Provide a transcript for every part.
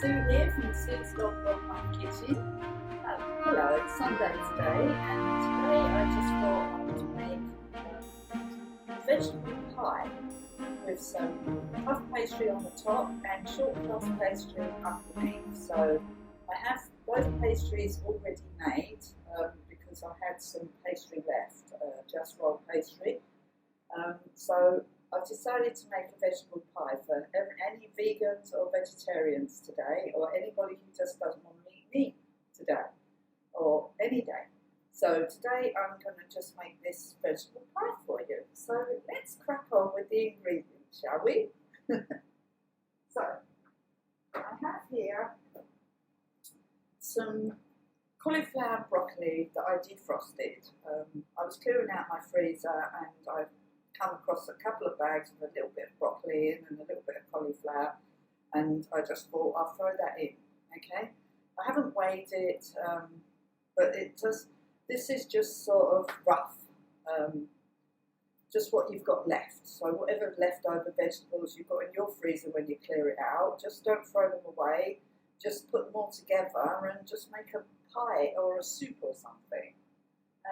Sue here from Sue's Log Log Home Kitchen. Hello, it's Sunday today, and today I just thought I would make vegetable pie with some puff pastry on the top and short crust pastry underneath. So I have both pastries already made because I had some pastry left, just rolled pastry. So I've decided to make a vegetable pie for any vegans or vegetarians today, or anybody who just doesn't want to eat meat today, or any day. So today I'm going to just make this vegetable pie for you. So let's crack on with the ingredients, shall we? So I have here some cauliflower and broccoli that I defrosted. I was clearing out my freezer and I've come across a couple of bags with a little bit of broccoli in and a little bit of cauliflower, and I just thought I'll throw that in. Okay, I haven't weighed it, but this is just sort of rough, just what you've got left. So whatever leftover vegetables you've got in your freezer when you clear it out, just don't throw them away, just put them all together and just make a pie or a soup or something.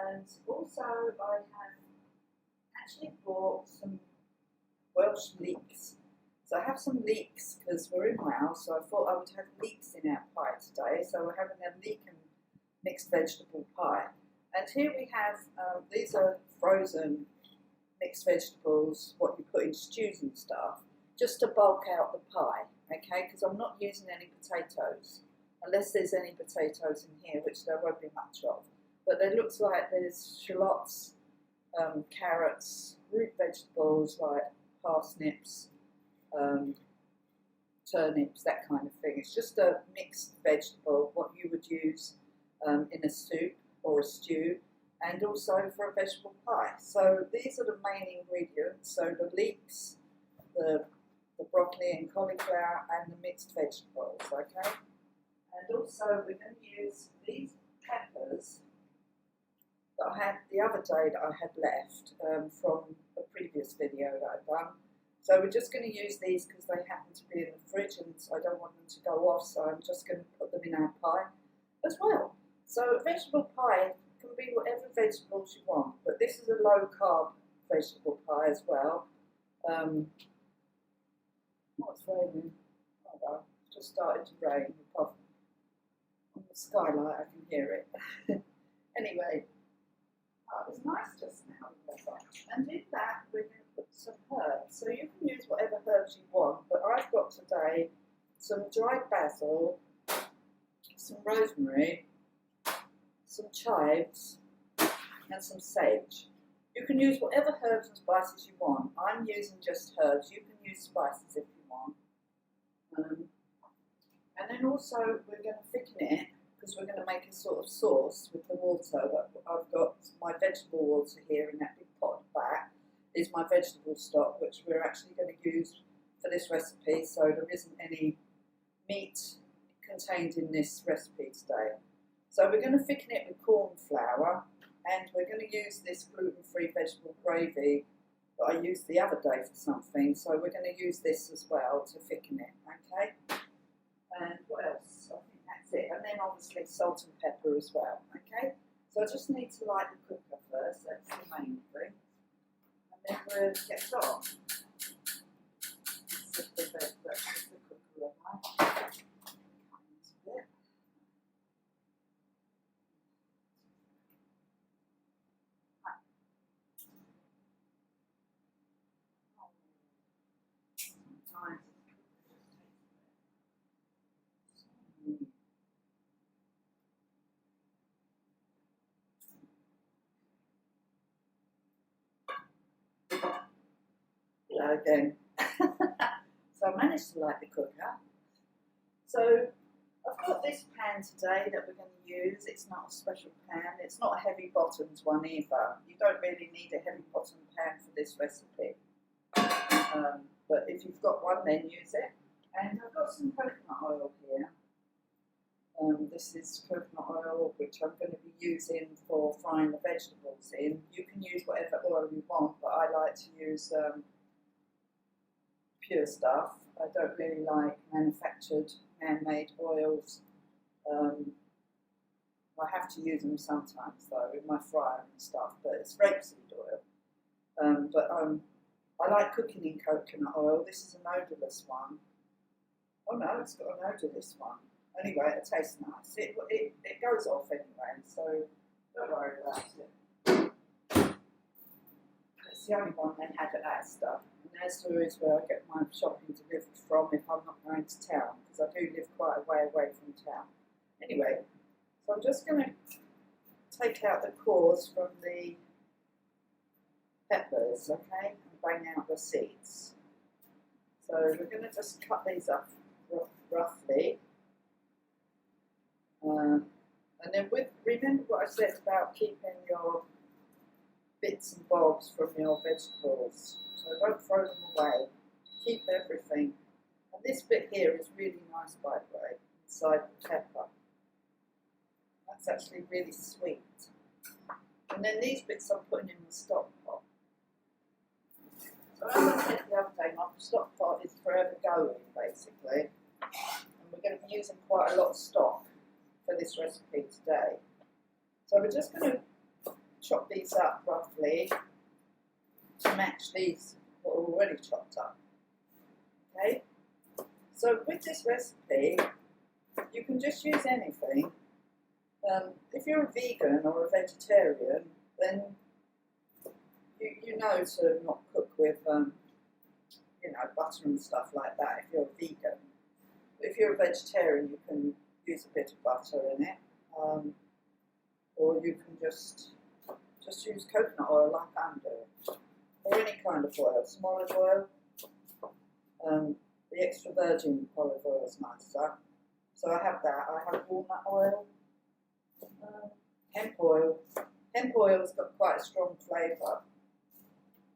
And also I have actually bought some Welsh leeks. So I have some leeks because we're in Wales, so I thought I would have leeks in our pie today. So we're having a leek and mixed vegetable pie. And here we have, these are frozen mixed vegetables, what you put in stews and stuff, just to bulk out the pie, okay? Because I'm not using any potatoes, unless there's any potatoes in here, which there won't be much of. But it looks like there's shallots, carrots, root vegetables like parsnips, turnips, that kind of thing. It's just a mixed vegetable, what you would use in a soup or a stew, and also for a vegetable pie. So these are the main ingredients. So the leeks, the broccoli and cauliflower, and the mixed vegetables, okay? And also we're going to use these peppers that I had the other day that I had left from a previous video that I've done. So we're just going to use these because they happen to be in the fridge and I don't want them to go off, so I'm just going to put them in our pie as well. So a vegetable pie can be whatever vegetables you want, but this is a low carb vegetable pie as well. Oh, it's raining. Oh well, it's just started to rain. On the skylight I can hear it. Anyway. Oh, it was nice just now, and in that we're going to put some herbs. So you can use whatever herbs you want, but I've got today some dried basil, some rosemary, some chives, and some sage. You can use whatever herbs and spices you want. I'm using just herbs. You can use spices if you want. And then also we're going to thicken it, because we're going to make a sort of sauce with the water. I've got my vegetable water here in that big pot back is my vegetable stock, which we're actually going to use for this recipe, so there isn't any meat contained in this recipe today. So we're going to thicken it with corn flour, and we're going to use this gluten-free vegetable gravy that I used the other day for something, so we're going to use this as well to thicken it, okay? And what else? I think that's it. And then obviously salt and pepper as well, okay? So I just need to light the cooker first, that's the main thing. And then we'll get on. Set the cooker on. Hello again. So I managed to light the cooker. So I've got this pan today that we're going to use. It's not a special pan. It's not a heavy bottomed one either. You don't really need a heavy bottomed pan for this recipe. But if you've got one, then use it. And I've got some coconut oil here. This is coconut oil, which I'm going to be using for frying the vegetables in. You can use whatever oil you want, but I like to use pure stuff. I don't really like manufactured handmade oils. I have to use them sometimes though in my fryer and stuff, but it's rapeseed oil. I like cooking in coconut oil. This is an odourless one. Oh no, it's got an odourless one. Anyway, it tastes nice. It goes off anyway, so don't worry about it. It's the only one they had at Asda. And Asda is where I get my shopping delivered from if I'm not going to town, because I do live quite a way away from town. Anyway, so I'm just going to take out the cores from the peppers, okay, and bang out the seeds. So we're going to just cut these up roughly. And then remember what I said about keeping your bits and bobs from your vegetables. So don't throw them away. Keep everything. And this bit here is really nice, by the way, inside the pepper. That's actually really sweet. And then these bits I'm putting in the stock pot. So as I said the other day, my stock pot is forever going, basically. And we're going to be using quite a lot of stock for this recipe today. So we're just going to chop these up roughly to match these what are already chopped up. Okay? So with this recipe, you can just use anything. If you're a vegan or a vegetarian, then you know to not cook with butter and stuff like that if you're a vegan. If you're a vegetarian, you can use a bit of butter in it, or you can just use coconut oil like I'm doing, or any kind of oil, some olive oil. The extra virgin olive oil is nicer, so I have that. I have walnut oil, hemp oil. Hemp oil's got quite a strong flavour,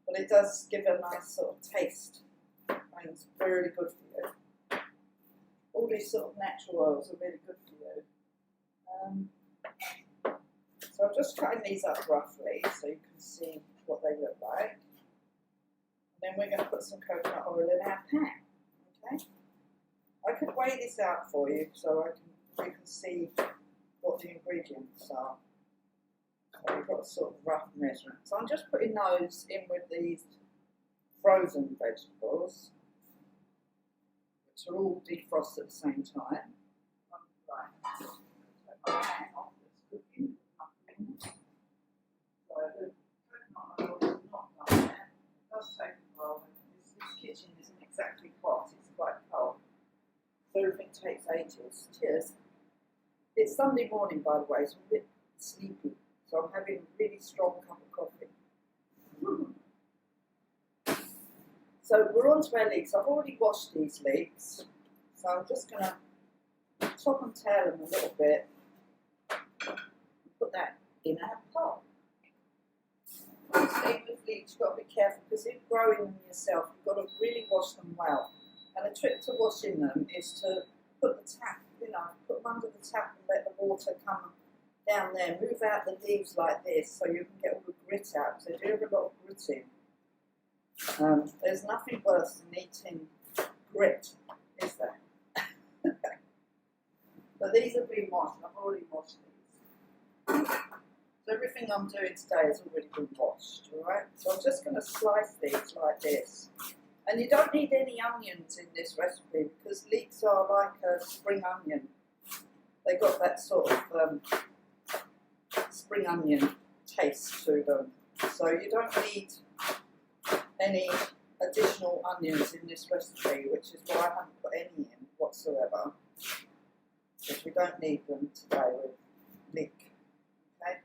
but it does give a nice sort of taste, and it's really good for you. All these sort of natural oils are really good for you. So I'm just cutting these up roughly so you can see what they look like. And then we're going to put some coconut oil in our pan. Okay? I could weigh this out for you so you can see what the ingredients are. So we've got a sort of rough measurement. So I'm just putting those in with these frozen vegetables, which are all defrosted at the same time. Right. Take my pan off, it's cooking. So the coconut oil is not done yet. It does take a while. This kitchen isn't exactly hot, it's quite cold. So everything takes ages. Cheers. It's Sunday morning, by the way, so I'm a bit sleepy. So I'm having a really strong cup of coffee. So we're on to our leeks. I've already washed these leeks, so I'm just going to chop and tail them a little bit and put that in our pot. Obviously with leeks you've got to be careful because if you're growing them yourself you've got to really wash them well. And the trick to washing them is to put the tap, put them under the tap and let the water come down there. Move out the leaves like this so you can get all the grit out, because they do have a lot of gritting. There's nothing worse than eating grit, is there? But these have been washed. I've already washed these. So everything I'm doing today has already been washed, alright? So I'm just going to slice these like this. And you don't need any onions in this recipe because leeks are like a spring onion. They got that sort of spring onion taste to them. So you don't need any additional onions in this recipe, which is why I haven't put any in whatsoever, because we don't need them today with leek. Okay,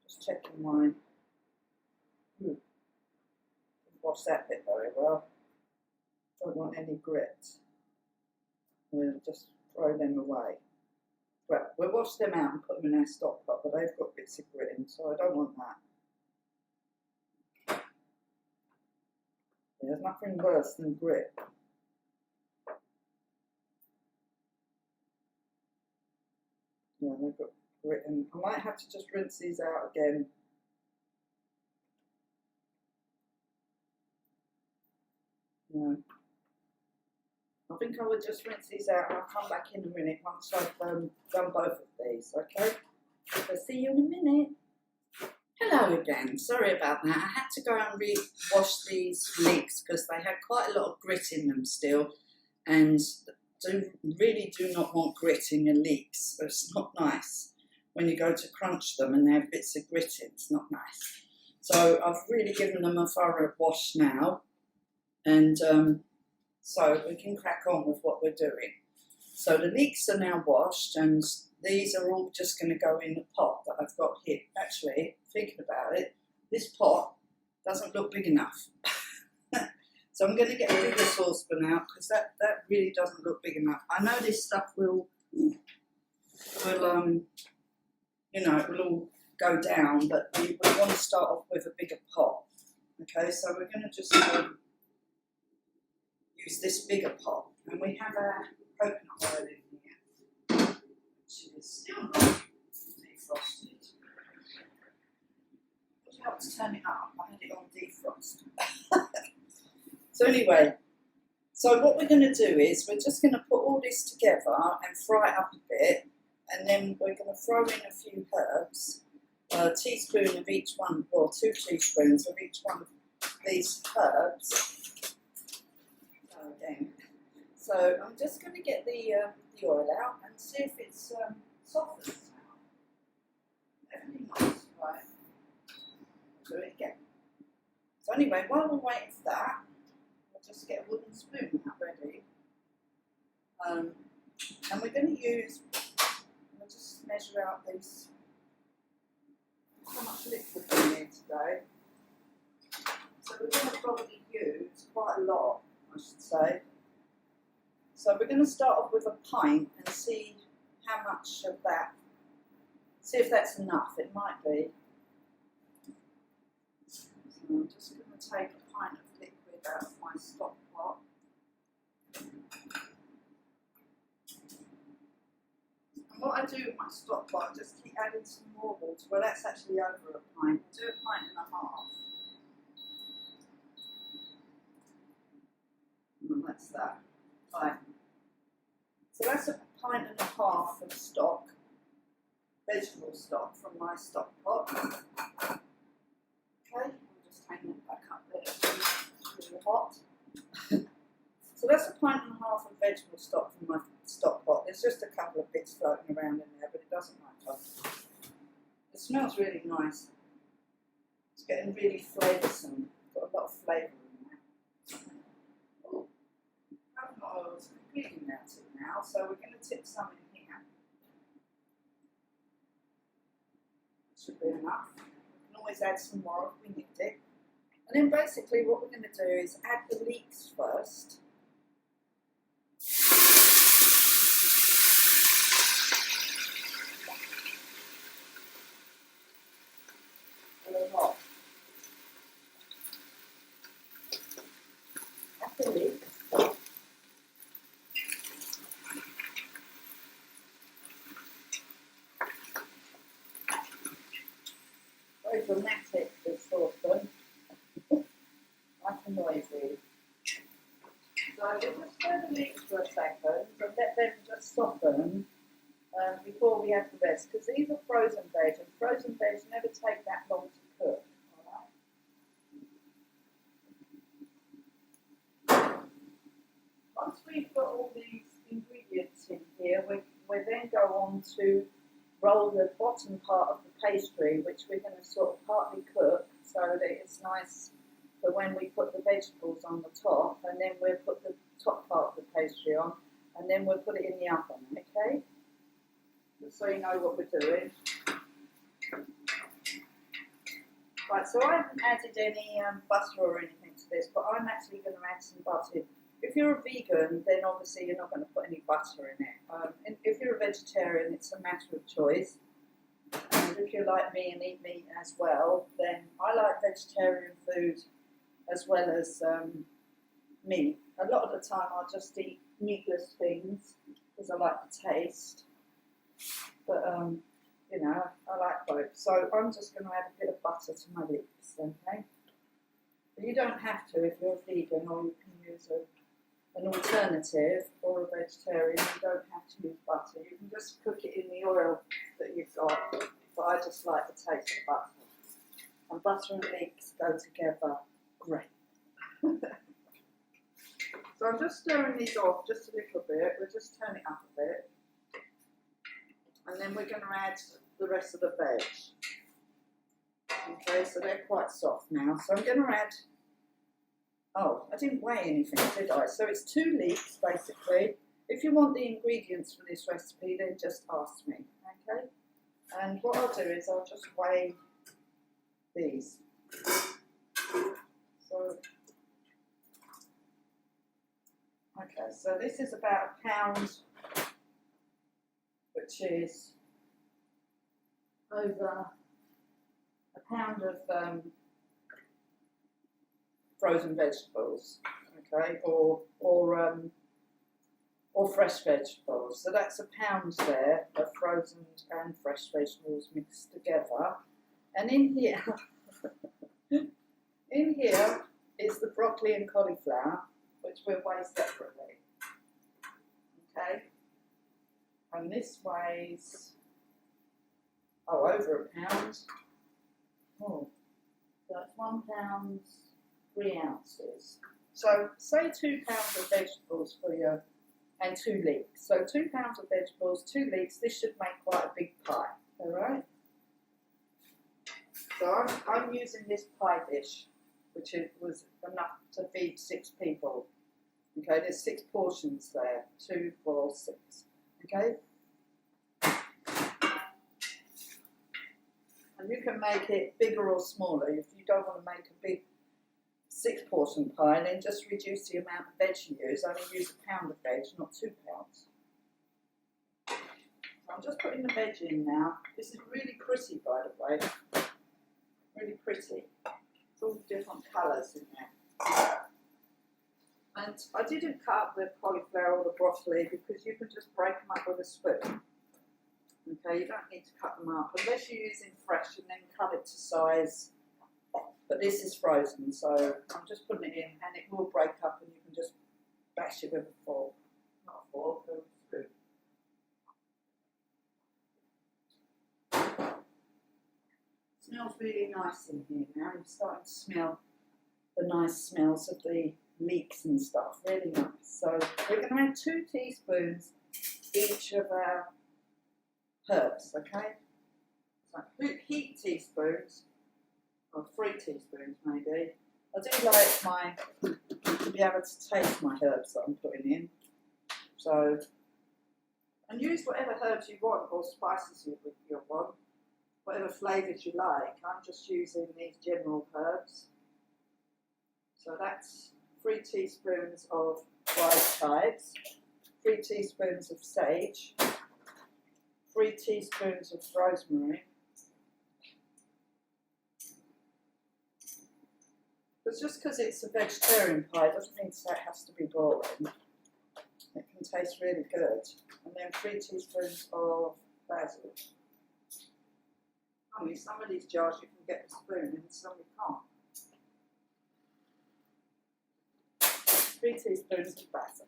just checking mine. Wash that bit very well. Don't want any grit. We'll just throw them away. Well, we'll wash them out and put them in our stock pot, but they've got bits of grit in, so I don't want that. There's nothing worse than grit. Yeah, they've got grit in. I might have to just rinse these out again. Yeah. I I think I will just rinse these out and I'll come back in a minute once I've done both of these, okay? So see you in a minute. Hello again, sorry about that. I had to go and wash these leeks because they had quite a lot of grit in them still, and really do not want grit in your leeks. It's not nice when you go to crunch them and they have bits of grit in. It's not nice. So I've really given them a thorough wash now, and so we can crack on with what we're doing. So the leeks are now washed, and these are all just going to go in the pot that I've got here. Actually, thinking about it, this pot doesn't look big enough. So I'm going to get a bigger saucepan out because that really doesn't look big enough. I know this stuff will you know, it will all go down, but we want to start off with a bigger pot. Okay, so we're going to just use this bigger pot, and we have our coconut oil in here, which is still not defrosted. Would you help to turn it up? I had it on defrost. So anyway, so what we're going to do is we're just going to put all this together and fry it up a bit, and then we're going to throw in a few herbs, a teaspoon of each one, or 2 teaspoons of each one of these herbs. So I'm just going to get the oil out and see if it's softened now. Definitely not. Right. Do it again. So anyway, while we're waiting for that, just get a wooden spoon out ready, and we're going to use, we'll just measure out these, how much liquid in here today. So we're going to probably use quite a lot, I should say. So we're going to start off with a pint and see how much of that, see if that's enough. It might be. So I'm just going to take a pint of liquid out of my stock pot. And what I do with my stock pot, I just keep adding some more water. Well, that's actually over a pint. I do a pint and a half. And that's that. Right. So that's a pint and a half of stock, vegetable stock from my stock pot. Okay, I'll just hang it back up there. It's really hot. So that's a pint and a half of vegetable stock from my stock pot. There's just a couple of bits floating around in there, but it doesn't matter. It smells really nice. It's getting really flavoursome. Got a lot of flavour in there. Oh, coconut oil is completely melted now, so we're going to tip some in here. Should be enough. We can always add some more if we need it. And then basically what we're going to do is add the leeks first. A lot. Add the leeks. Very dramatic, this saucepan. Like a noisy. So we'll just stir the leeks for a second and let them just soften before we add the rest, because these are frozen veg, and frozen veg never take that long to cook. Alright. Once we've got all these ingredients in here, we then go on to roll the bottom part of the pastry, which we're going to sort of partly cook so that it's nice for when we put the vegetables on the top, and then we'll put the top part of the pastry on, and then we'll put it in the oven, okay? Just so you know what we're doing. Right, so I haven't added any butter or anything to this, but I'm actually going to add some butter. If you're a vegan, then obviously you're not going to put any butter in it. And if you're a vegetarian, it's a matter of choice. And if you're like me and eat meat as well, then I like vegetarian food as well as meat. A lot of the time I'll just eat meatless things because I like the taste. But, you know, I like both. So I'm just going to add a bit of butter to my leeks, okay? But you don't have to if you're vegan, or you can use an alternative for a vegetarian, you don't have to use butter. You can just cook it in the oil that you've got. But I just like the taste of butter. And butter and leeks go together great. So I'm just stirring these off just a little bit. We'll just turn it up a bit. And then we're going to add the rest of the veg. Okay, so they're quite soft now. So I'm going to add, oh, I didn't weigh anything, did I? So it's 2 leeks, basically. If you want the ingredients for this recipe, then just ask me, okay? And what I'll do is I'll just weigh these. So, okay, so this is about a pound, which is over a pound of frozen vegetables, okay, or fresh vegetables. So that's a pound there of frozen and fresh vegetables mixed together. And in here, is the broccoli and cauliflower, which we'll weigh separately. Okay, and this weighs over a pound. Oh, that's 1 pound 3 ounces. So say 2 pounds of vegetables for you, and 2 leeks. So 2 pounds of vegetables, 2 leeks. This should make quite a big pie. All right. So I'm using this pie dish, which was enough to feed 6 people. Okay, there's 6 portions there, 2, 4, 6. Okay. And you can make it bigger or smaller. If you don't want to make a big 6-portion pie, then just reduce the amount of veg you use. Only use a pound of veg, not 2 pounds. So I'm just putting the veg in now. This is really pretty, by the way. Really pretty. It's all different colours in there. And I didn't cut up the cauliflower or the broccoli because you can just break them up with a spoon. Okay, you don't need to cut them up unless you're using fresh and then cut it to size. But this is frozen, so I'm just putting it in and it will break up and you can just bash it with a fork. Not a fork, a spoon. Smells really nice in here now. I'm starting to smell the nice smells of the leeks and stuff. Really nice. So we're going to add 2 teaspoons each of our herbs, okay? So heat teaspoons, or 3 teaspoons maybe. I do like to be able to taste my herbs that I'm putting in. So, and use whatever herbs you want or spices you want, whatever flavours you like. I'm just using these general herbs. So that's 3 teaspoons of wild chives, 3 teaspoons of sage, 3 teaspoons of rosemary. But just because it's a vegetarian pie doesn't mean to say it has to be boring. It can taste really good. And then 3 teaspoons of basil. I mean, some of these jars you can get a spoon and some you can't. 3 teaspoons of basil.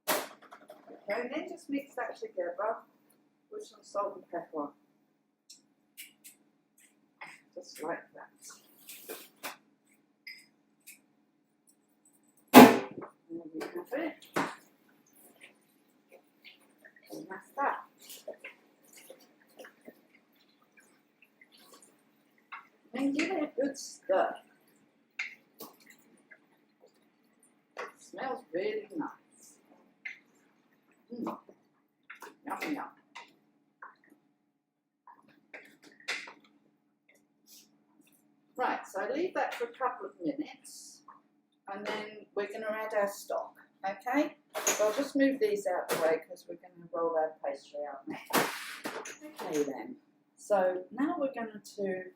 Okay, and then just mix that together with some salt and pepper. Just like that. And there we have it. And that's that. And give it a good stir. It smells really nice. Yum, yum. Right, so leave that for a couple of minutes and then we're going to add our stock, okay? So I'll just move these out the way because we're going to roll our pastry out next. Okay then, so now we're going to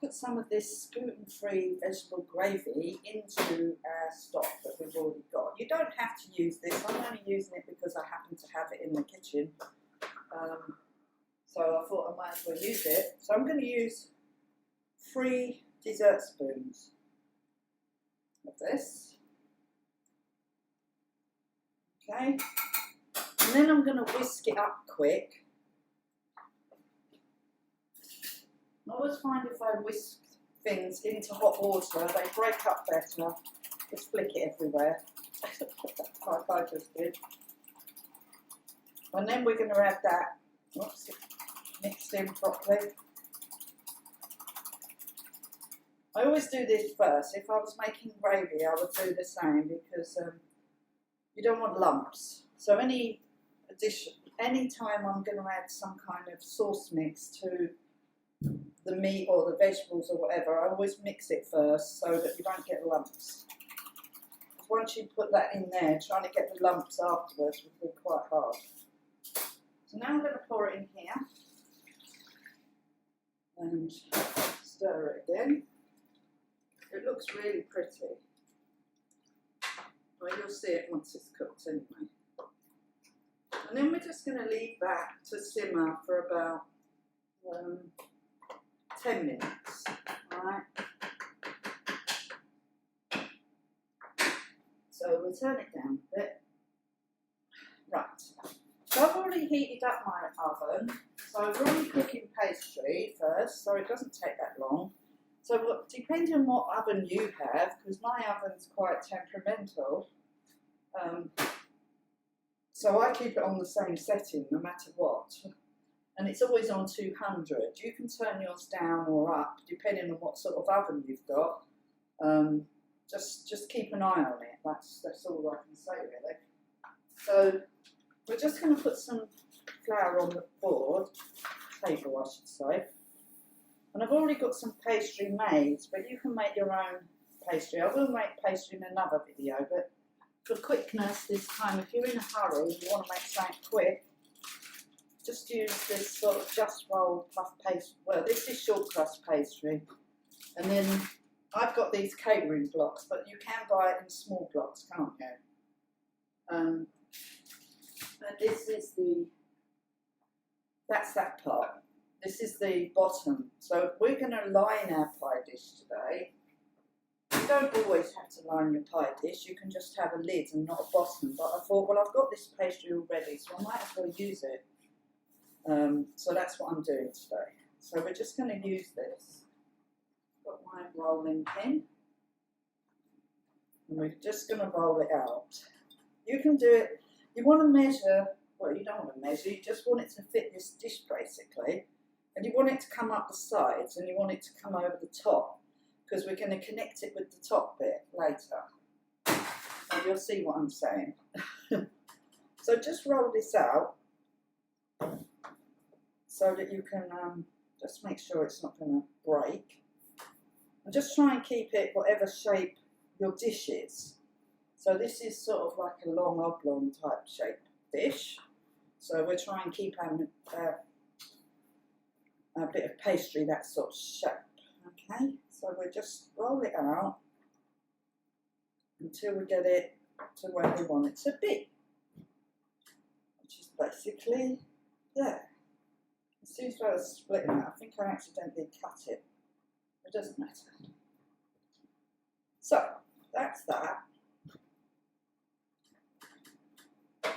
put some of this gluten-free vegetable gravy into our stock that we've already got. You don't have to use this. I'm only using it because I happen to have it in the kitchen. So I thought I might as well use it. So I'm going to use 3 dessert spoons of this. Okay, and then I'm going to whisk it up quick. I always find if I whisk things into hot water, they break up better. Just flick it everywhere, like I just did. And then we're going to add that, oops, mixed in properly. I always do this first. If I was making gravy, I would do the same because you don't want lumps. So any time I'm going to add some kind of sauce mix to the meat or the vegetables or whatever, I always mix it first so that you don't get lumps. Once you put that in there, trying to get the lumps afterwards will be quite hard. So now I'm going to pour it in here and stir it again. It looks really pretty. Well, you'll see it once it's cooked anyway. And then we're just going to leave that to simmer for about 10 minutes. Alright. So we'll turn it down a bit. Right. So I've already heated up my oven. So we're only cooking pastry first, so it doesn't take that long. So depending on what oven you have, because my oven's quite temperamental, so I keep it on the same setting no matter what. And it's always on 200. You can turn yours down or up depending on what sort of oven you've got. Just keep an eye on it. That's all I can say really. So we're just going to put some flour on the board, table I should say. And I've already got some pastry made, but you can make your own pastry. I will make pastry in another video, but for quickness this time, if you're in a hurry and you want to make something quick, just use this sort of just roll puff pastry. Well, this is short crust pastry. And then I've got these catering blocks, but you can buy it in small blocks, can't you? And this is that's that part. This is the bottom. So we're going to line our pie dish today. You don't always have to line your pie dish. You can just have a lid and not a bottom. But I thought, well, I've got this pastry already, so I might as well use it. So that's what I'm doing today. So we're just going to use this. Got my rolling pin. And we're just going to roll it out. You can do it. You want to measure. Well, you don't want to measure. You just want it to fit this dish basically. And you want it to come up the sides and you want it to come over the top because we're going to connect it with the top bit later. And you'll see what I'm saying. So just roll this out so that you can just make sure it's not going to break. And just try and keep it whatever shape your dish is. So this is sort of like a long oblong type shape dish. So we're trying to keep a bit of pastry that sort of shape. Okay, so we'll just roll it out until we get it to where we want it to be, which is basically there. It seems to have splitting out. I think I accidentally cut it. It doesn't matter. So that's that.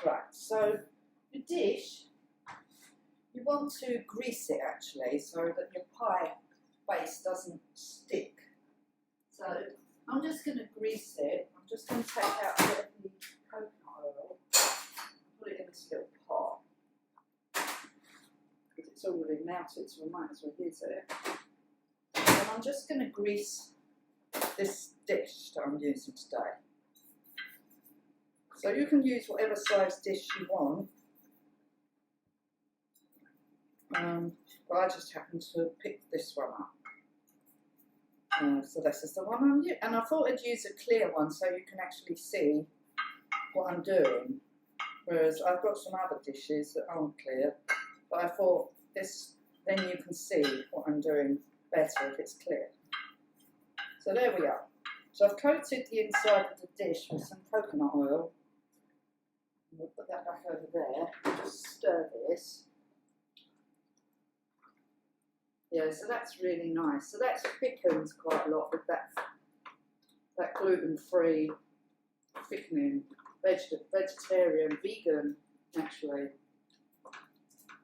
Right, so your dish, you want to grease it actually so that your pie base doesn't stick. So I'm just going to grease it. I'm just going to take out a bit of the coconut oil and put it in this little pot. Because it's already melted, so we might as well use it. And I'm just going to grease this dish that I'm using today. So you can use whatever size dish you want. But I just happened to pick this one up. So this is the one I'm using. And I thought I'd use a clear one so you can actually see what I'm doing. Whereas I've got some other dishes that aren't clear. But I thought this, then you can see what I'm doing better if it's clear. So there we are. So I've coated the inside of the dish with some coconut oil. We'll put that back over there. Just stir this. Yeah, so that's really nice. So that thickens quite a lot with that gluten-free thickening vegetarian, vegan actually.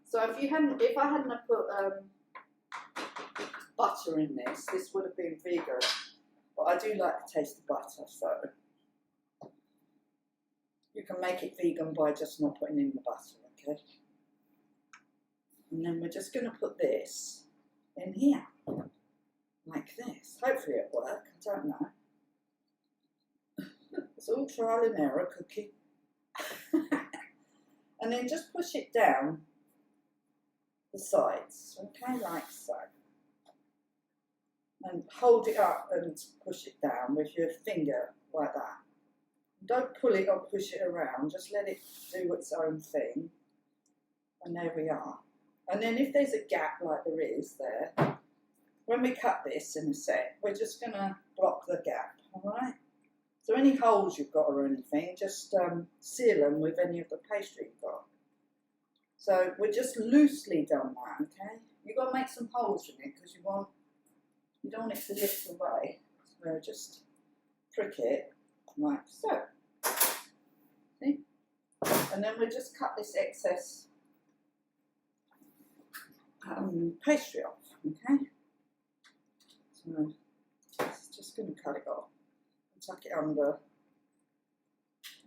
So if I hadn't have put butter in this would have been vegan. But I do like the taste of butter, so you can make it vegan by just not putting in the butter, okay? And then we're just going to put this in here, like this. Hopefully it'll work, I don't know. It's all trial and error cooking. And then just push it down the sides, okay, like so. And hold it up and push it down with your finger like that. Don't pull it or push it around, just let it do its own thing. And there we are. And then if there's a gap like there is there, when we cut this in a sec, we're just going to block the gap, alright? So any holes you've got or anything, just seal them with any of the pastry you've got. So we're just loosely done that, okay? You've got to make some holes in it because you don't want it to lift away. So just prick it like so. See? And then we'll just cut this excess pastry off, okay? So just going to cut it off and tuck it under.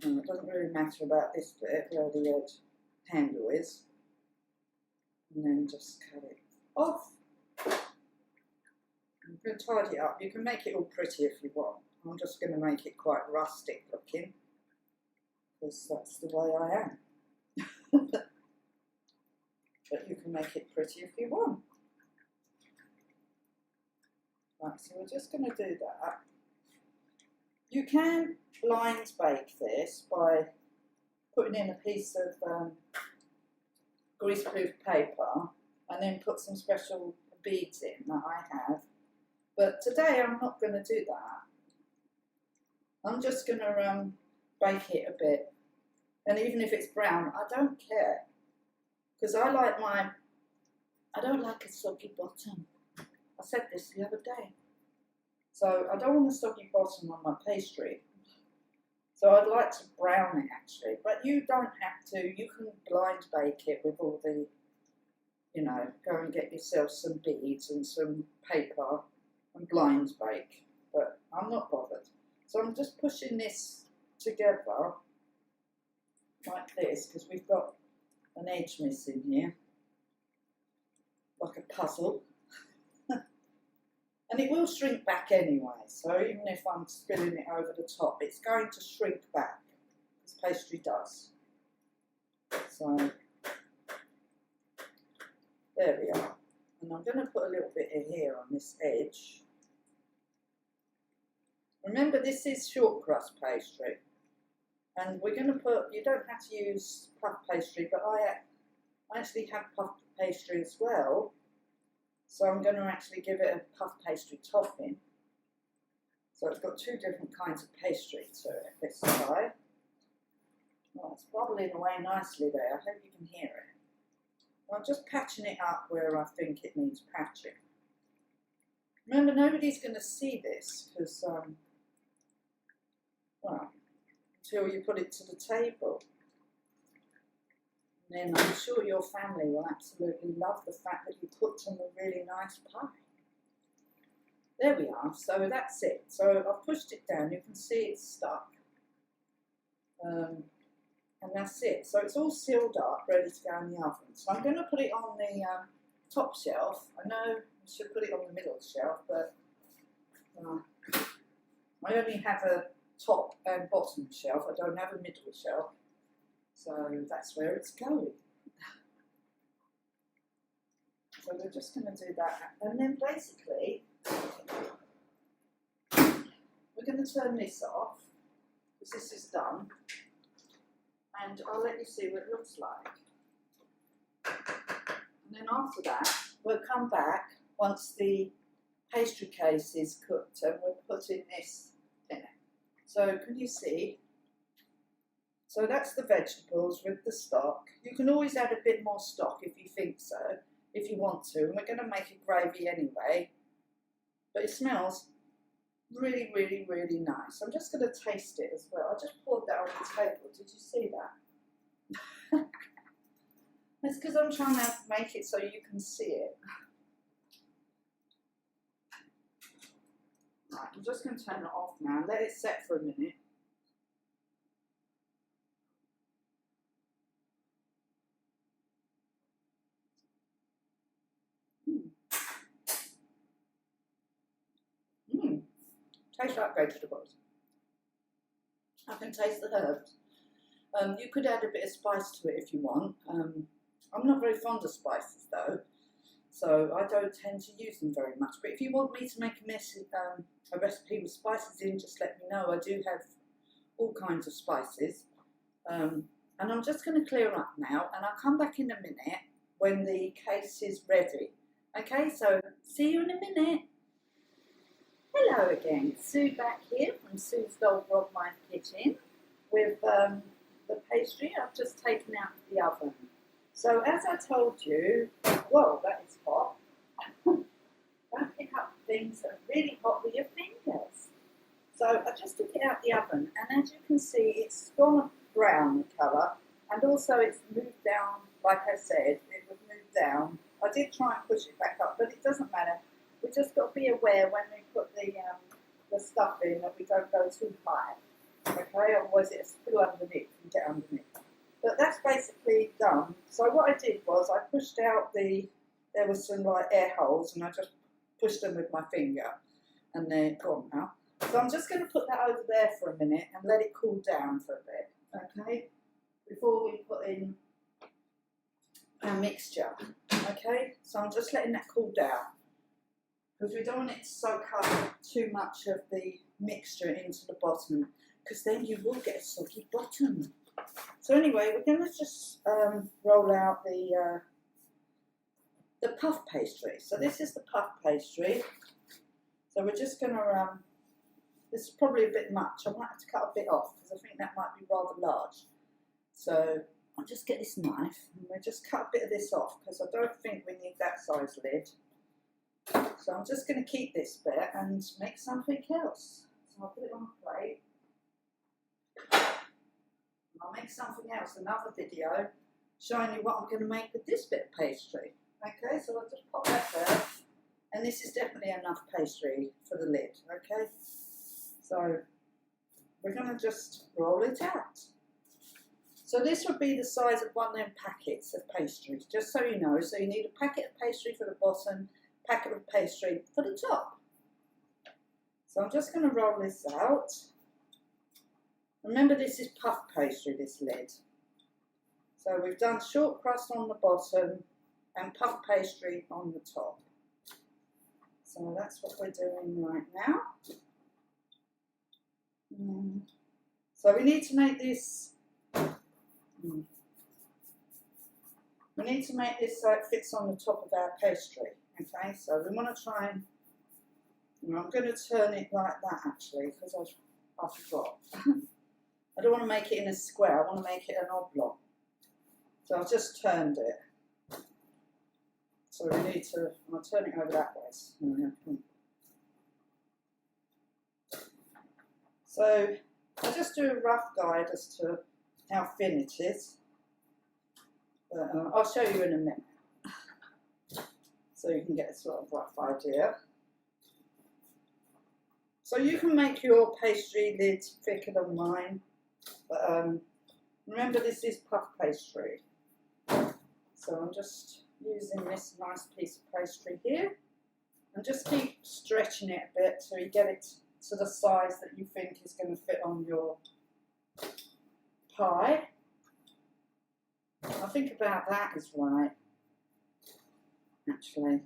It doesn't really matter about this bit where the edge handle is. And then just cut it off. I'm going to tidy it up. You can make it all pretty if you want. I'm just going to make it quite rustic looking because that's the way I am. But you can make it pretty if you want. Right, so we're just going to do that. You can blind bake this by putting in a piece of greaseproof paper and then put some special beads in that I have. But today I'm not going to do that. I'm just going to bake it a bit. And even if it's brown, I don't care. Because I don't like a soggy bottom. I said this the other day. So I don't want a soggy bottom on my pastry. So I'd like to brown it actually. But you don't have to. You can blind bake it with all the, go and get yourself some beads and some paper and blind bake. But I'm not bothered. So I'm just pushing this together like this because we've got an edge missing here, like a puzzle. And it will shrink back anyway, so even if I'm spilling it over the top, it's going to shrink back, as pastry does. So, there we are. And I'm going to put a little bit in here on this edge. Remember, this is short crust pastry. And we're going to put, you don't have to use puff pastry, but I actually have puff pastry as well. So I'm going to actually give it a puff pastry topping. So it's got two different kinds of pastry to it this side. Well, it's bubbling away nicely there. I hope you can hear it. I'm just patching it up where I think it needs patching. Remember, nobody's going to see this because, well, until you put it to the table. And then I'm sure your family will absolutely love the fact that you put on a really nice pie. There we are, so that's it. So I've pushed it down, you can see it's stuck. And that's it. So it's all sealed up, ready to go in the oven. So I'm going to put it on the top shelf. I know I should put it on the middle shelf, but I only have a top and bottom shelf. I don't have a middle shelf. So that's where it's going. So we're just going to do that. And then basically, we're going to turn this off, because this is done. And I'll let you see what it looks like. And then after that, we'll come back once the pastry case is cooked and we'll put in this in it. So can you see? So that's the vegetables with the stock. You can always add a bit more stock if you think so, if you want to. And we're going to make a gravy anyway. But it smells Really, really, really nice. I'm just going to taste it as well. I just poured that on the table. Did you see that? That's because I'm trying to make it so you can see it. Right, I'm just going to turn it off now and let it set for a minute. Tastes like vegetables. I can taste the herbs. You could add a bit of spice to it if you want. I'm not very fond of spices though, so I don't tend to use them very much. But if you want me to make a recipe with spices in, just let me know. I do have all kinds of spices. And I'm just going to clear up now, and I'll come back in a minute when the case is ready. Okay, so see you in a minute. Hello again, Sue back here from Sue's Gold Rod Mine Kitchen with the pastry I've just taken out of the oven. So as I told you, whoa, that is hot. Don't pick up things that are really hot with your fingers. So I just took it out the oven, and as you can see, it's gone brown colour, and also it's moved down, like I said, it was moved down. I did try and push it back up, but it doesn't matter. We just got to be aware when we put the stuff in that we don't go too high, okay? Otherwise it'll spill underneath and get underneath. But that's basically done. So what I did was I pushed out there was some like air holes, and I just pushed them with my finger, and they're gone now. So I'm just going to put that over there for a minute and let it cool down for a bit, okay? Before we put in our mixture, okay? So I'm just letting that cool down, because we don't want it to soak up too much of the mixture into the bottom, because then you will get a soggy bottom. So anyway, we're going to just roll out the puff pastry. So this is the puff pastry. So we're just going to, this is probably a bit much. I might have to cut a bit off, because I think that might be rather large. So I'll just get this knife, and we'll just cut a bit of this off, because I don't think we need that size lid. So I'm just going to keep this bit and make something else. So I'll put it on a plate. I'll make something else, another video, showing you what I'm going to make with this bit of pastry. Okay, so I'll just pop that there. And this is definitely enough pastry for the lid, okay? So we're going to just roll it out. So this would be the size of one of them packets of pastry, just so you know. So you need a packet of pastry for the bottom, packet of pastry for the top. So I'm just going to roll this out. Remember, this is puff pastry, this lid. So we've done short crust on the bottom and puff pastry on the top. So that's what we're doing right now. So we need to make this, so it fits on the top of our pastry. Okay, so we want to try and, I'm going to turn it like that actually, because I forgot. I don't want to make it in a square, I want to make it an oblong. So I've just turned it. So we need to, I'll turn it over that way. So I'll just do a rough guide as to how thin it is. I'll show you in a minute, so you can get a sort of rough idea. So you can make your pastry lid thicker than mine, but remember, this is puff pastry. So I'm just using this nice piece of pastry here, and just keep stretching it a bit so you get it to the size that you think is going to fit on your pie. I think about that is right, actually.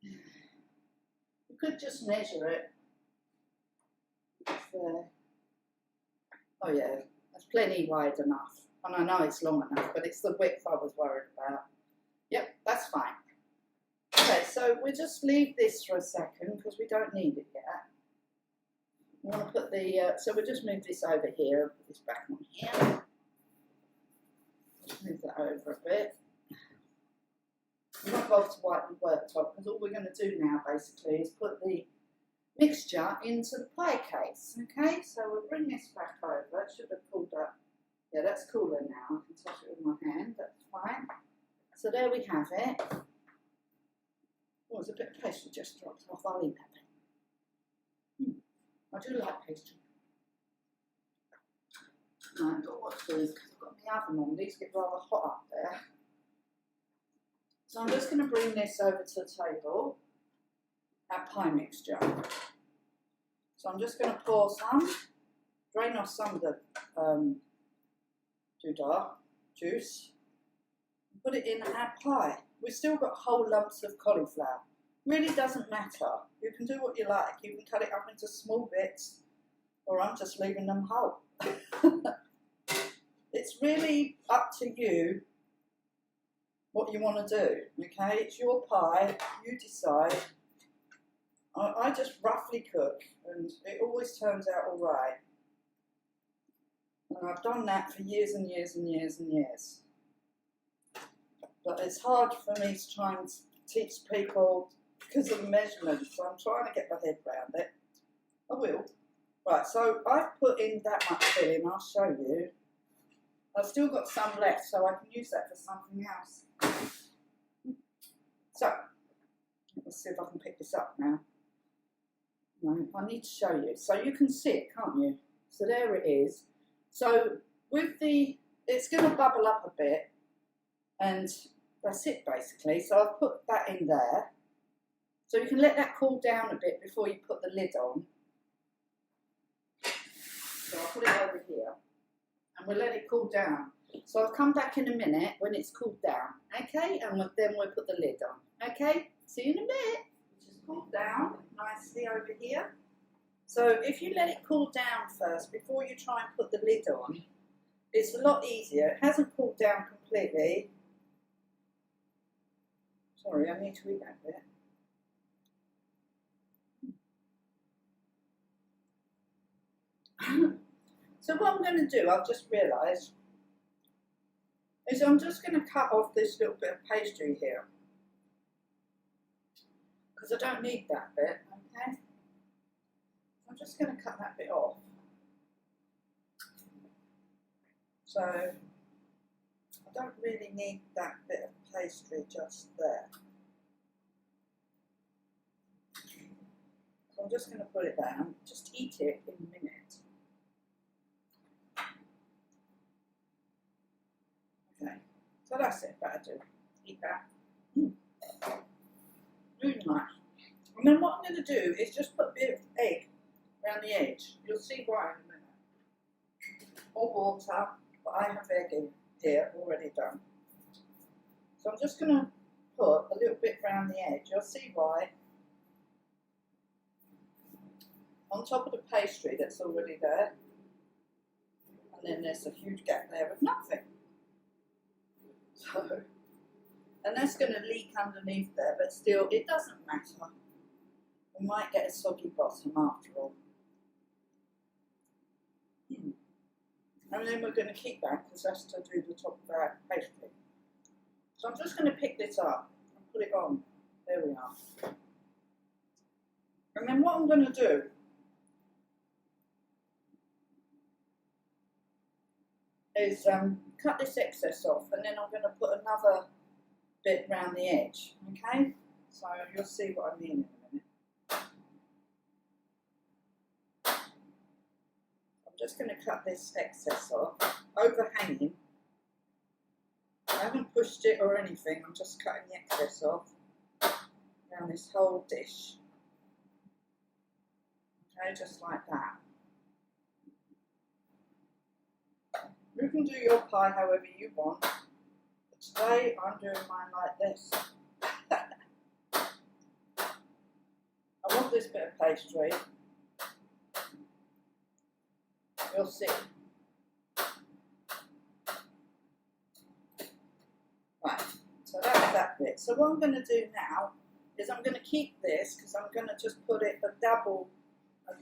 You could just measure it. There. Oh yeah, that's plenty wide enough. And I know it's long enough, but it's the width I was worried about. Yep, that's fine. Okay, so we'll just leave this for a second because we don't need it yet. We want to put the, so we'll just move this over here, put this back on here. Just move that over a bit. I'm not bothered to wipe the worktop because all we're going to do now basically is put the mixture into the pie case. Okay, so we'll bring this back over. It should have pulled up. Yeah, that's cooler now. I can touch it with my hand. That's fine. So there we have it. Oh, there's a bit of pastry just dropped off. I'll eat that bit. I do like pastry. Right, I've got to watch these because I've got the oven on. These get rather hot up there. So I'm just going to bring this over to the table, our pie mixture. So I'm just going to pour some, drain off some of the Doodah juice, and put it in our pie. We've still got whole lumps of cauliflower. Really doesn't matter. You can do what you like. You can cut it up into small bits, or I'm just leaving them whole. It's really up to you what you want to do, okay? It's your pie, you decide. I just roughly cook, and it always turns out all right. And I've done that for years and years and years and years. But it's hard for me to try and teach people because of the measurements, so I'm trying to get my head around it. I will. Right, so I've put in that much filling, I'll show you. I've still got some left, so I can use that for something else. So, let's see if I can pick this up now. Right, I need to show you. So you can see it, can't you? So there it is. So with it's going to bubble up a bit, and that's it basically. So I've put that in there. So you can let that cool down a bit before you put the lid on. So I'll put it over here, and we'll let it cool down. So I'll come back in a minute when it's cooled down, okay? And then we'll put the lid on, okay? See you in a bit. Just cooled down nicely over here. So if you let it cool down first before you try and put the lid on, it's a lot easier. It hasn't cooled down completely. Sorry, I need to eat that bit. So what I'm going to do, I've just realised, is I'm just going to cut off this little bit of pastry here. Because I don't need that bit, okay? I'm just going to cut that bit off. So, I don't really need that bit of pastry just there. So I'm just going to put it down, just eat it in a minute. Okay, so that's it, that'll do. Eat that. Really nice. And then what I'm going to do is just put a bit of egg around the edge. You'll see why in a minute. Or water, but I have egg in here already done. So I'm just going to put a little bit around the edge. You'll see why. On top of the pastry that's already there. And then there's a huge gap there with nothing. So, and that's going to leak underneath there, but still, it doesn't matter. We might get a soggy bottom after all. And then we're going to keep that because that's to do the top of our pastry. So I'm just going to pick this up and put it on. There we are. And then what I'm going to do is cut this excess off, and then I'm going to put another bit round the edge, okay? So you'll see what I mean in a minute. I'm just going to cut this excess off, overhanging. I haven't pushed it or anything, I'm just cutting the excess off around this whole dish. Okay, just like that. You can do your pie however you want. But today I'm doing mine like this. I want this bit of pastry. You'll see. Right, so that's that bit. So what I'm going to do now is I'm going to keep this because I'm going to just put it a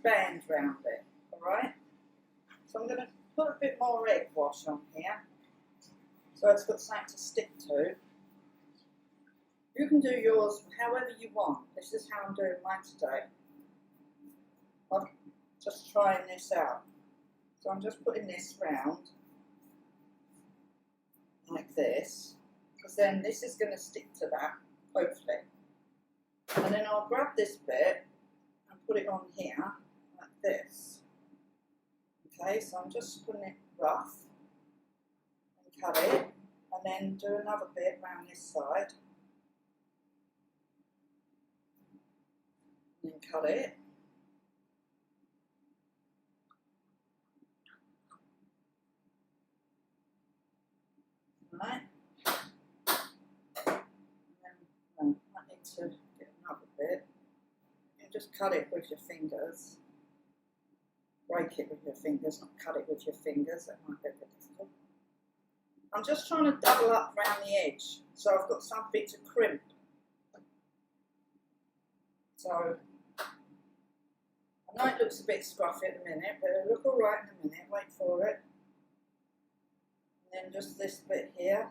band round it. Alright? So I'm going to put a bit more egg wash on here, so it's got something to stick to. You can do yours however you want. This is how I'm doing mine today. I'm just trying this out. So I'm just putting this round like this, because then this is going to stick to that, hopefully. And then I'll grab this bit and put it on here, like this. Okay, so I'm just putting it rough and cut it, and then do another bit around this side. And then cut it. Right. And then I need to get another bit. You just cut it with your fingers. Break it with your fingers, not cut it with your fingers. That might be a bit difficult. I'm just trying to double up around the edge, so I've got something to crimp. So I know it looks a bit scruffy at the minute, but it'll look all right in a minute. Wait for it. And then just this bit here.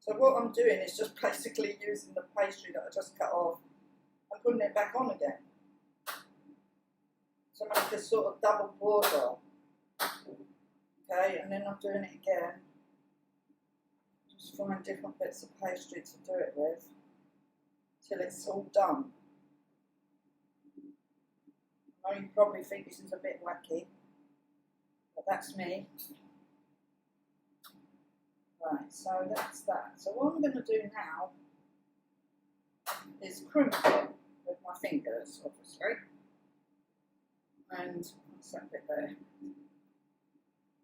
So what I'm doing is just basically using the pastry that I just cut off and putting it back on again. So make a sort of double border. Okay, and then I'm doing it again. Just find different bits of pastry to do it with till it's all done. I know you probably think this is a bit wacky, but that's me. Right, so that's that. So what I'm going to do now is crimp it with my fingers, obviously. And what's that bit there?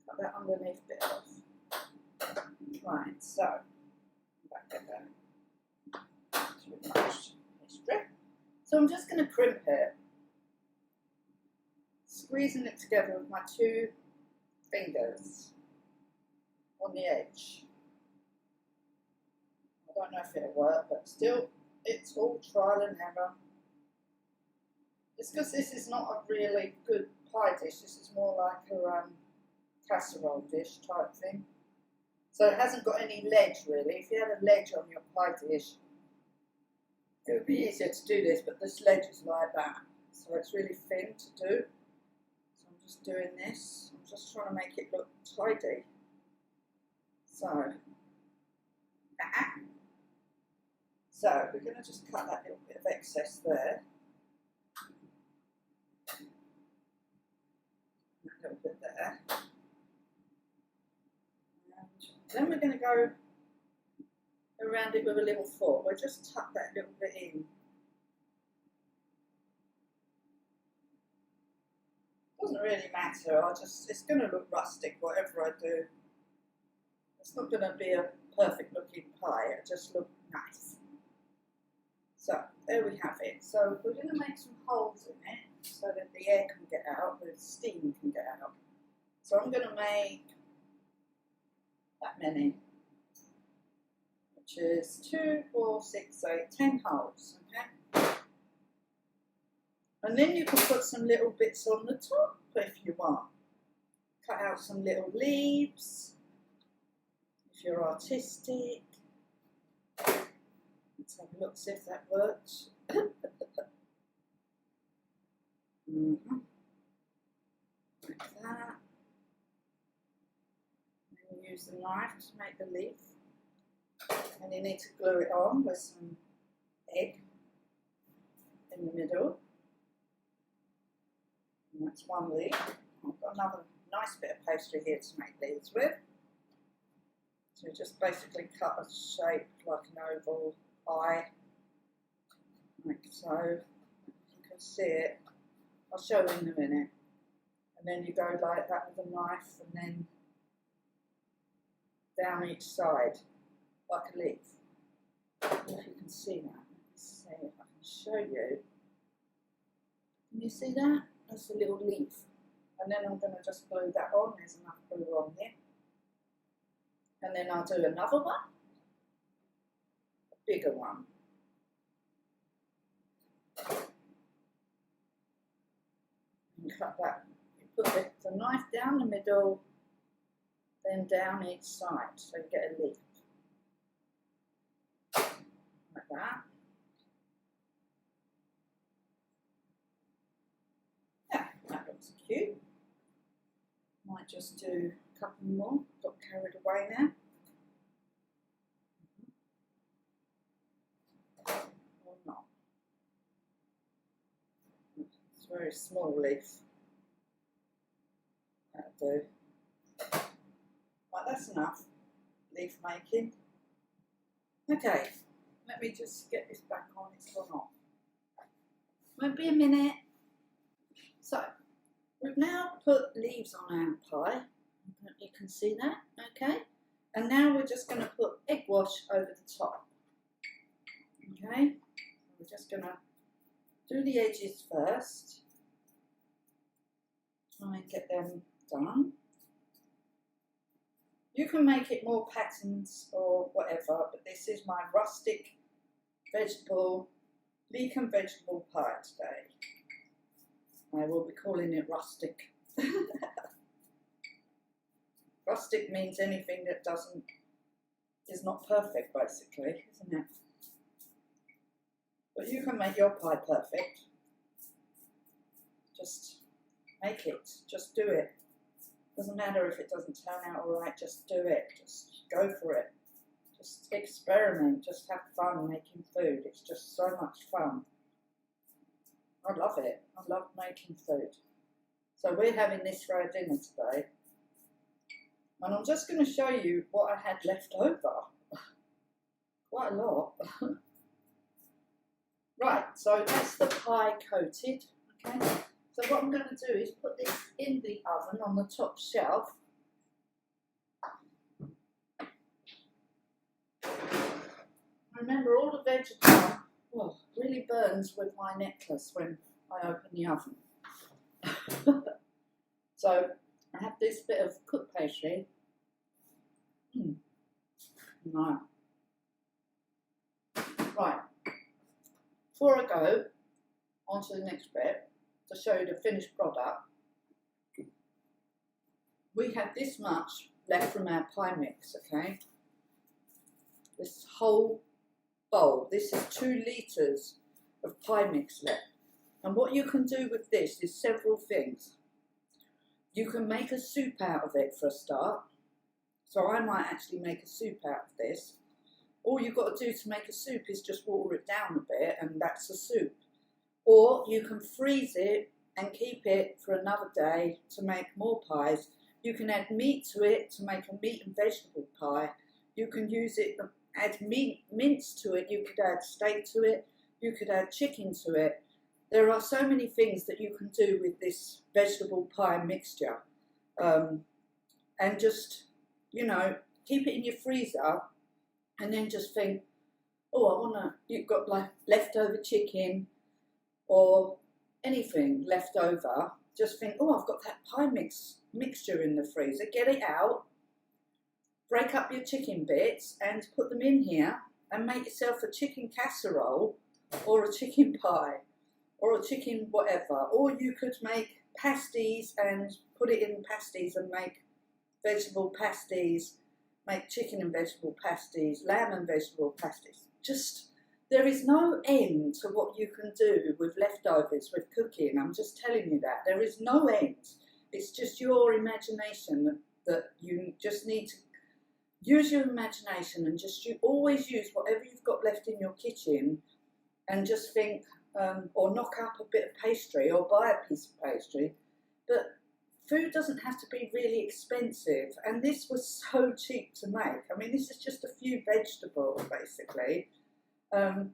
Cut that underneath bit off. Right, so that bit there. Too much history. So I'm just going to crimp it, squeezing it together with my two fingers on the edge. I don't know if it'll work, but still, it's all trial and error. It's because this is not a really good pie dish. This is more like a casserole dish type thing. So it hasn't got any ledge really. If you had a ledge on your pie dish, it would be easier to do this, but this ledge is like that. So it's really thin to do. So I'm just doing this. I'm just trying to make it look tidy. So we're going to just cut that little bit of excess there. A little bit there. And then we're going to go around it with a little fork. We'll just tuck that little bit in. Doesn't really matter. It's going to look rustic, whatever I do. It's not going to be a perfect looking pie. It'll just look nice. So there we have it. So we're going to make some holes in it so that the air can get out, the steam can get out. So I'm going to make that many, which is 2, 4, 6, 8, 10 holes. Okay. And then you can put some little bits on the top if you want. Cut out some little leaves if you're artistic. Let's have a look, see if that works. Like that. And you use the knife to make the leaf. And you need to glue it on with some egg in the middle. And that's one leaf. I've got another nice bit of pastry here to make these with. So you just basically cut a shape like an oval eye, like so. You can see it. I'll show you in a minute. And then you go like that with a knife and then down each side, like a leaf. If you can see that, let me see if I can show you. Can you see that? That's a little leaf. And then I'm going to just glue that on. There's enough glue on here. And then I'll do another one, a bigger one. And cut that. You put the knife down the middle, then down each side, so you get a leaf. Like that. you. Might just do a couple more. Got carried away now. Or not. It's a very small leaf. That'll do. Right, that's enough leaf making. Okay, let me just get this back on. It's gone off. Won't be a minute. So, we've now put leaves on our pie. You can see that, okay? And now we're just going to put egg wash over the top. Okay? We're just going to do the edges first. Try and get them done. You can make it more patterns or whatever, but this is my rustic vegetable, leek and vegetable pie today. I will be calling it rustic. Rustic means anything that is not perfect, basically, isn't it? But you can make your pie perfect. Just make it. Just do it. Doesn't matter if it doesn't turn out all right. Just do it. Just go for it. Just experiment. Just have fun making food. It's just so much fun. I love it. I love making food. So we're having this for our dinner today. And I'm just going to show you what I had left over. Quite a lot. Right, so that's the pie coated. Okay. So what I'm going to do is put this in the oven on the top shelf. Remember, all the vegetable really burns with my necklace when I open the oven. So I have this bit of cooked pastry. No. Right. Before I go on to the next bit, to show you the finished product, we have this much left from our pie mix, okay? This whole bowl, this is 2 litres of pie mix left. And what you can do with this is several things. You can make a soup out of it for a start. So I might actually make a soup out of this. All you've got to do to make a soup is just water it down a bit and that's a soup. Or you can freeze it and keep it for another day to make more pies. You can add meat to it to make a meat and vegetable pie. You can use it, add mince to it, you could add steak to it, you could add chicken to it. There are so many things that you can do with this vegetable pie mixture. And just, you know, keep it in your freezer and then just think, oh, you've got like leftover chicken or anything left over. Just think, oh, I've got that pie mixture in the freezer. Get it out, break up your chicken bits and put them in here and make yourself a chicken casserole or a chicken pie or a chicken whatever. Or you could make pasties and put it in pasties and make vegetable pasties, make chicken and vegetable pasties, lamb and vegetable pasties. Just, there is no end to what you can do with leftovers, with cooking. I'm just telling you that. There is no end. It's just your imagination that you just need to use your imagination and just you always use whatever you've got left in your kitchen and just think, or knock up a bit of pastry or buy a piece of pastry. But food doesn't have to be really expensive, and this was so cheap to make. I mean, this is just a few vegetables basically, and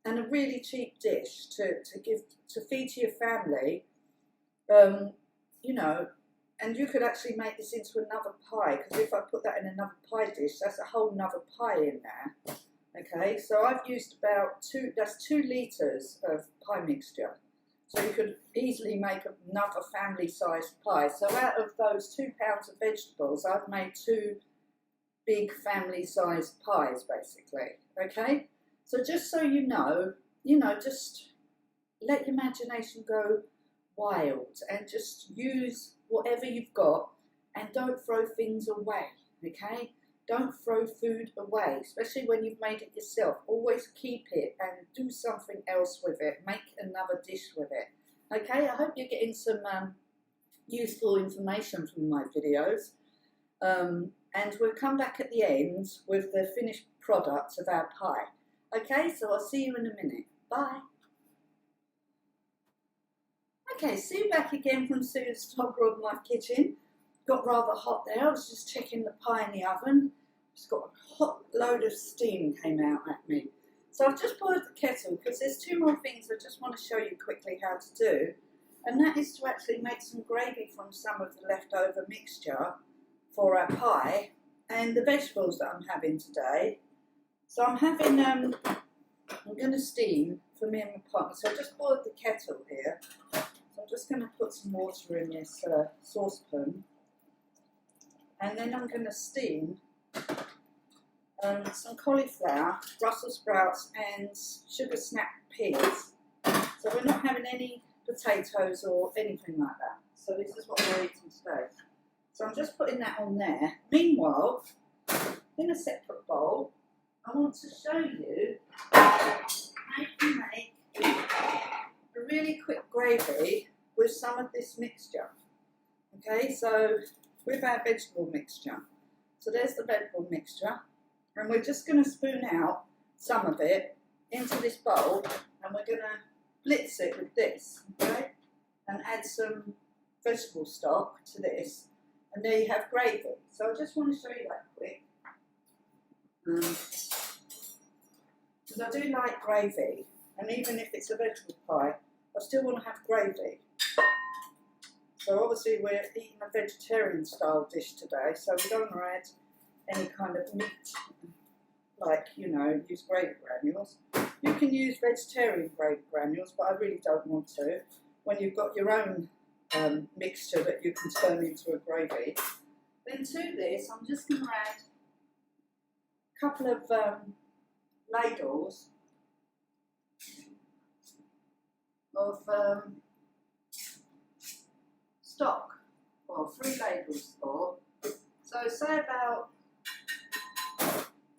a really cheap dish to feed to your family. You know, and you could actually make this into another pie, because if I put that in another pie dish, that's a whole nother pie in there. Okay, so I've used about 2 litres of pie mixture. So you could easily make another family-sized pie. So out of those 2 pounds of vegetables, I've made 2 big family-sized pies, basically. Okay? So just so you know, just let your imagination go wild and just use whatever you've got and don't throw things away, okay? Don't throw food away, especially when you've made it yourself. Always keep it and do something else with it. Make another dish with it. Okay, I hope you're getting some useful information from my videos. And we'll come back at the end with the finished product of our pie. Okay, so I'll see you in a minute. Bye. Okay, Sue back again from Sue's Top Rod My Kitchen. Got rather hot there. I was just checking the pie in the oven. Just got a hot load of steam came out at me. So I've just boiled the kettle because there's two more things I just want to show you quickly how to do. And that is to actually make some gravy from some of the leftover mixture for our pie and the vegetables that I'm having today. So I'm having, I'm going to steam for me and my partner. So I just boiled the kettle here. So I'm just going to put some water in this saucepan. And then I'm going to steam some cauliflower, Brussels sprouts and sugar snap peas. So we're not having any potatoes or anything like that. So this is what we're eating today. So I'm just putting that on there. Meanwhile, in a separate bowl, I want to show you how you can make a really quick gravy with some of this mixture. Okay, so with our vegetable mixture. So there's the vegetable mixture. And we're just going to spoon out some of it into this bowl and we're going to blitz it with this, okay? And add some vegetable stock to this. And there you have gravy. So I just want to show you that quick. Because I do like gravy. And even if it's a vegetable pie, I still want to have gravy. So obviously we're eating a vegetarian style dish today. So we don't want to add any kind of meat, like, you know, use gravy granules. You can use vegetarian gravy granules, but I really don't want to. When you've got your own mixture that you can turn into a gravy. Then to this, I'm just going to add a couple of ladles of stock, or 3 ladles for. So say about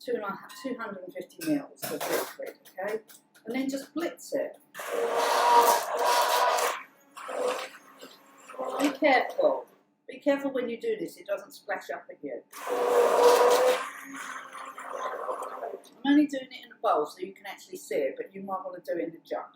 250 mils of liquid, okay? And then just blitz it. Be careful. Be careful when you do this, it doesn't splash up again. I'm only doing it in a bowl so you can actually see it, but you might want to do it in a jug.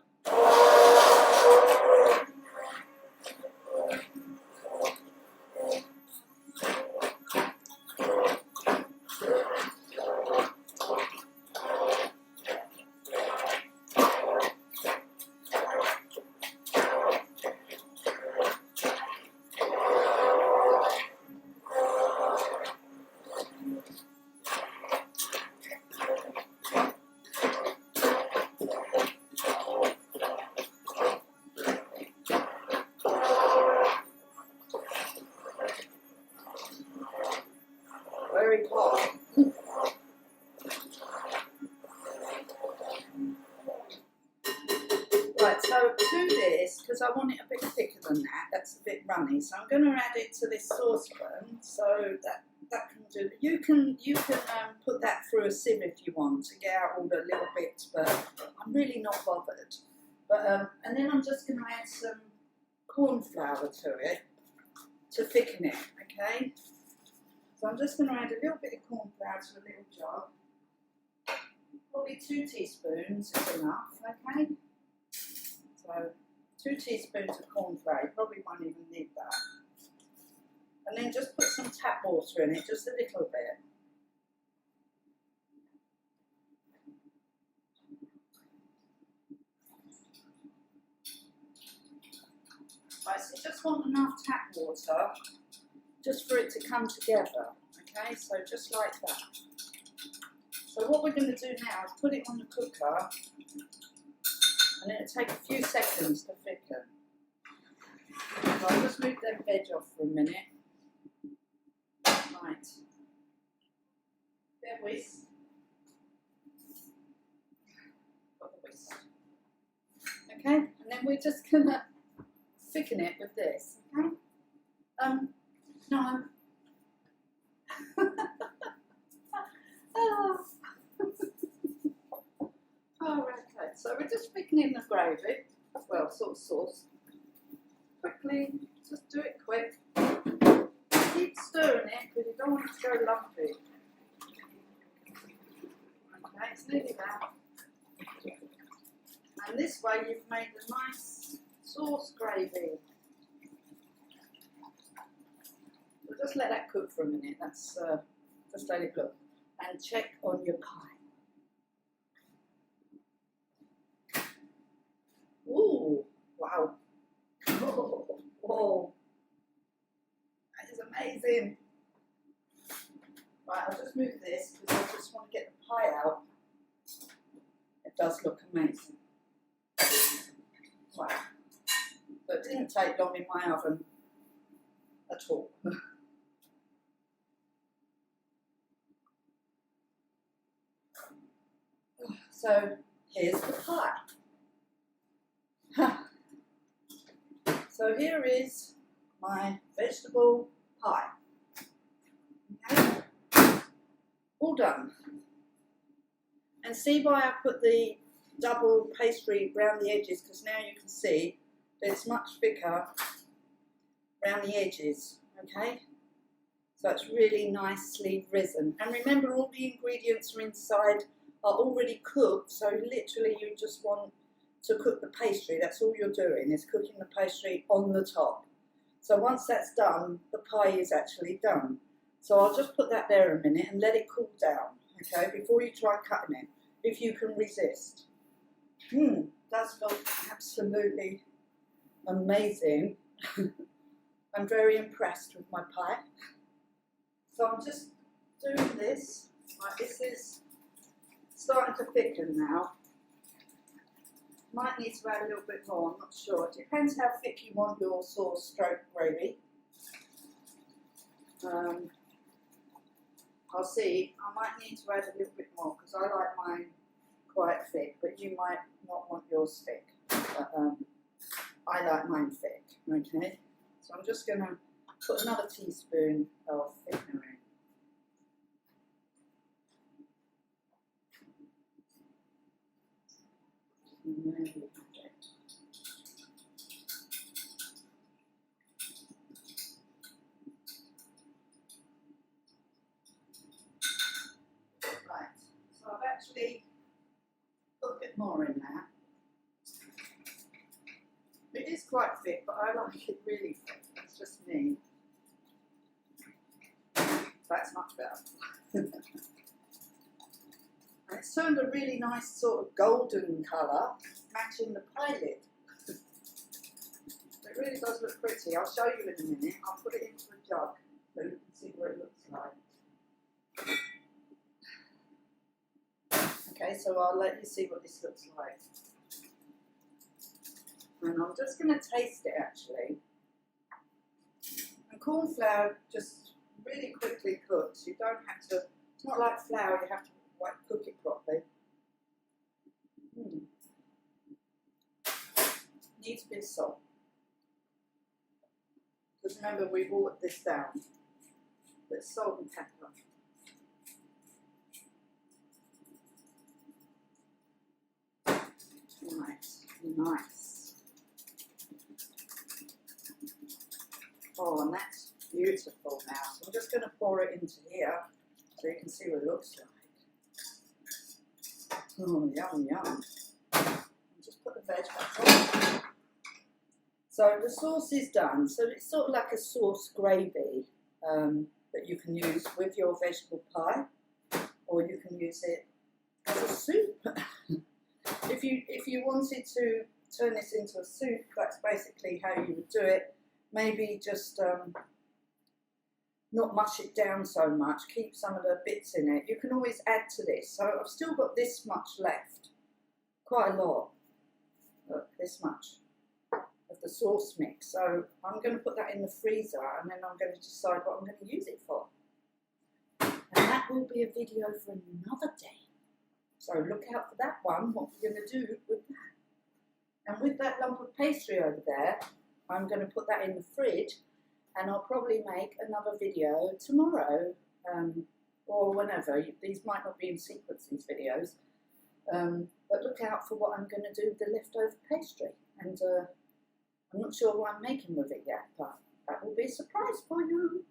Very hot. Right, so to this, because I want it a bit thicker than that, that's a bit runny, so I'm going to add it to this saucepan, so that can do. You can put that through a sieve if you want to get out all the little bits, but I'm really not bothered. But and then I'm just going to add some corn flour to it to thicken it, okay? So I'm just going to add a little bit of corn flour to a little jar. Probably 2 teaspoons is enough, okay? So 2 teaspoons of corn flour, you probably won't even need that. And then just put some tap water in it, just a little bit. Right, so you just want enough tap water just for it to come together, okay? So just like that. So what we're going to do now is put it on the cooker and it'll take a few seconds to thicken. So I'll just move them veg off for a minute. Right. There whisk. Got the whisk. Okay, and then we're just going to thicken it with this, okay? No. Oh. Oh, okay. So we're just thickening the gravy, well, sort of sauce. quickly, just do it quick. Keep stirring it because you don't want it to go lumpy. Okay, it's nearly there. And this way you've made a nice sauce gravy. We'll just let that cook for a minute. That's just let it cook. And check on your pie. Ooh, wow. Oh, whoa. That is amazing. Right, I'll just move this because I just want to get the pie out. It does look amazing. Wow. But it didn't take long in my oven at all. So here's the pie. So here is my vegetable pie. Okay. All done. And see why I put the double pastry around the edges, because now you can see that it's much thicker around the edges. Okay. So it's really nicely risen. And remember, all the ingredients are inside are already cooked, so literally you just want to cook the pastry. That's all you're doing, is cooking the pastry on the top. So once that's done, the pie is actually done. So I'll just put that there a minute and let it cool down, okay, before you try cutting it, if you can resist. That's absolutely amazing. I'm very impressed with my pie. So I'm just doing this. Right, this is starting to thicken now. Might need to add a little bit more, I'm not sure. It depends how thick you want your sauce stroke gravy. I'll see. I might need to add a little bit more because I like mine quite thick, but you might not want yours thick. But I like mine thick, okay? So I'm just going to put another teaspoon of thickener in. And there we have it. Right, so I've actually put a bit more in there. It is quite thick, but I like it really thick. That's just me. That's much better. And it's turned a really nice sort of golden colour, matching the pie lid. It really does look pretty. I'll show you in a minute. I'll put it into a jug so you can see what it looks like. Okay, so I'll let you see what this looks like. And I'm just going to taste it actually. And corn flour just really quickly cooks. You don't have to, it's not like flour, you have to cook it properly. Needs a bit of salt. Because remember, we watered this down. But salt and pepper. Nice, nice. Oh, and that's beautiful now. So I'm just going to pour it into here so you can see what it looks like. Oh, yum, yum. And just put the veg back on. So the sauce is done. So it's sort of like a sauce gravy that you can use with your vegetable pie, or you can use it as a soup. If you wanted to turn this into a soup, that's basically how you would do it. Maybe just not mush it down so much, keep some of the bits in it. You can always add to this. So I've still got this much left, quite a lot. Look, this much of the sauce mix. So I'm going to put that in the freezer and then I'm going to decide what I'm going to use it for. And that will be a video for another day. So look out for that one, what we're going to do with that. And with that lump of pastry over there, I'm going to put that in the fridge, and I'll probably make another video tomorrow, or whenever. These might not be in sequence, these videos, but look out for what I'm going to do with the leftover pastry. And I'm not sure what I'm making with it yet, but that will be a surprise for you.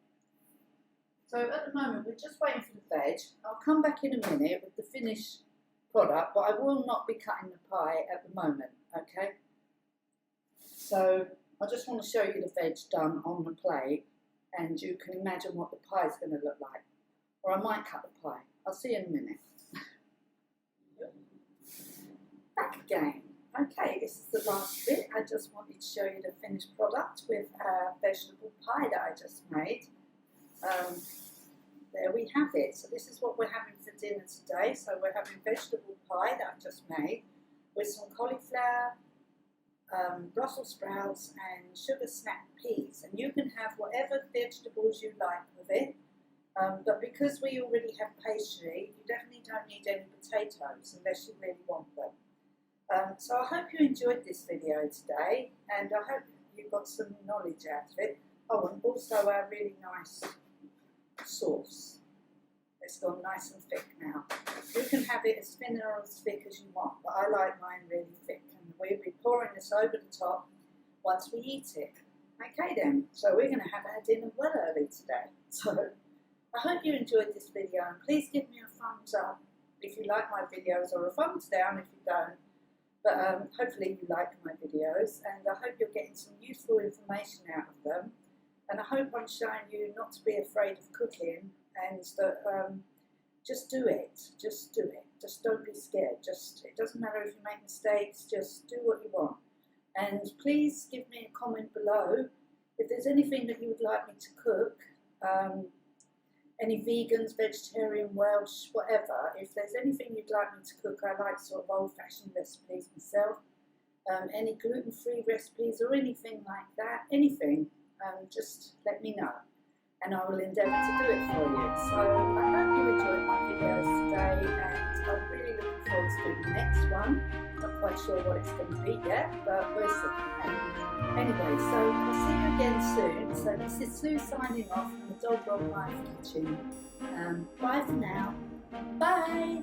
So at the moment, we're just waiting for the veg. I'll come back in a minute with the finished product, but I will not be cutting the pie at the moment, okay? So I just want to show you the veg done on the plate, and you can imagine what the pie is going to look like. Or I might cut the pie. I'll see you in a minute. Back again. Okay, this is the last bit. I just wanted to show you the finished product with a vegetable pie that I just made. There we have it. So this is what we're having for dinner today. So we're having vegetable pie that I just made with some cauliflower, Brussels sprouts and sugar snap peas. And you can have whatever vegetables you like with it. But because we already have pastry, you definitely don't need any potatoes unless you really want them. So I hope you enjoyed this video today, and I hope you got some knowledge out of it. Oh, and also a really nice sauce. It's gone nice and thick now. You can have it as thin or as thick as you want, but I like mine really thick, and we'll be pouring this over the top once we eat it. Okay then, so we're going to have our dinner well early today. So I hope you enjoyed this video, and please give me a thumbs up if you like my videos, or a thumbs down if you don't. But hopefully you like my videos, and I hope you're getting some useful information out of them. And I hope I'm showing you not to be afraid of cooking, and that just do it. Just do it. Just don't be scared. It doesn't matter if you make mistakes, just do what you want. And please give me a comment below if there's anything that you would like me to cook. Any vegans, vegetarian, Welsh, whatever. If there's anything you'd like me to cook, I like sort of old-fashioned recipes myself. Any gluten-free recipes or anything like that, anything, just let me know, and I will endeavour to do it for you. So I hope you enjoyed my videos today, and I'm really looking forward to doing the next one. Not quite sure what it's going to be yet, but we'll see. Anyway, so I'll see you again soon. So this is Sue signing off from the Dog Roll Life Kitchen. Bye for now. Bye.